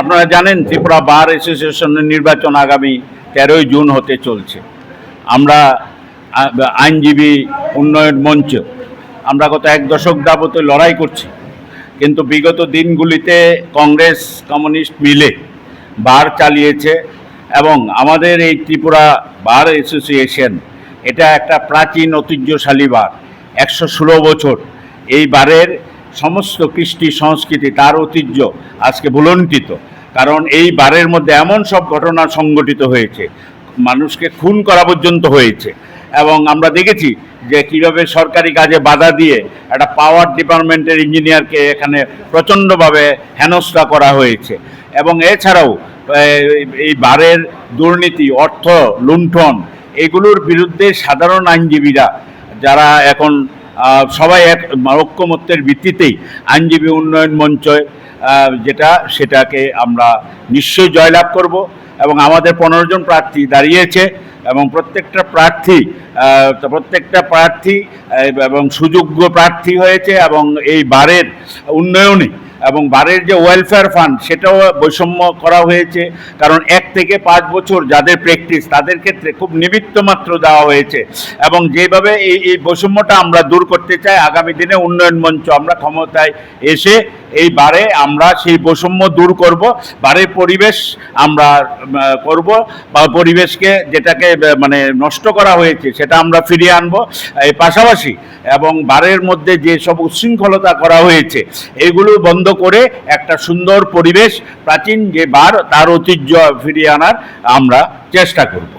আপনারা জানেন ত্রিপুরা বার অ্যাসোসিয়েশনের নির্বাচন আগামী 13ই জুন হতে চলছে। আমরা আইনজীবী উন্নয়ন মঞ্চ আমরা গত এক দশক যাবত লড়াই করছি, কিন্তু বিগত দিনগুলিতে কংগ্রেস কমিউনিস্ট মিলে বার চালিয়েছে এবং আমাদের এই ত্রিপুরা বার অ্যাসোসিয়েশন এটা একটা প্রাচীন ঐতিহ্যশালী বার, 116 বছর। এই বারের সমস্ত কৃষ্টি সংস্কৃতি তার ঐতিহ্য আজকে ভুলণ্ঠিত, কারণ এই বারের মধ্যে এমন সব ঘটনা সংঘটিত হয়েছে, মানুষকে খুন করা পর্যন্ত হয়েছে। এবং আমরা দেখেছি যে কীভাবে সরকারি কাজে বাধা দিয়ে একটা পাওয়ার ডিপার্টমেন্টের ইঞ্জিনিয়ারকে এখানে প্রচণ্ডভাবে হেনস্থা করা হয়েছে। এবং এছাড়াও এই বারের দুর্নীতি, অর্থ লুণ্ঠন, এগুলোর বিরুদ্ধে সাধারণ আইনজীবীরা যারা এখন সবাই এক ঐক্যমত্যের ভিত্তিতেই আইনজীবী উন্নয়ন মঞ্চ সেটাকে আমরা নিশ্চয়ই জয়লাভ করব। এবং আমাদের 15 জন প্রার্থী দাঁড়িয়েছে এবং প্রত্যেকটা প্রার্থী এবং সুযোগ্য প্রার্থী হয়েছে। এবং এই বারের উন্নয়নে এবং বারের যে ওয়েলফেয়ার ফান্ড সেটাও বৈষম্য করা হয়েছে, কারণ 1 থেকে 5 বছর যাদের প্র্যাকটিস তাদের ক্ষেত্রে খুব নিমিত্ত মাত্র দেওয়া হয়েছে। এবং যেভাবে এই বৈষম্যটা আমরা দূর করতে চাই, আগামী দিনে উন্নয়ন মঞ্চ আমরা ক্ষমতায় এসে এই বারে আমরা সেই বৈষম্য দূর করব, বারের পরিবেশ আমরা করব, বা পরিবেশকে যেটাকে নষ্ট করা হয়েছে সেটা আমরা ফিরিয়ে আনবো। এই পাশাপাশি এবং বারের মধ্যে যে সব উচ্ছৃঙ্খলতা করা হয়েছে এগুলো বন্ধ করে একটা সুন্দর পরিবেশ, প্রাচীন যে বার তার ঐতিহ্য ফিরিয়ে আনার আমরা চেষ্টা করব।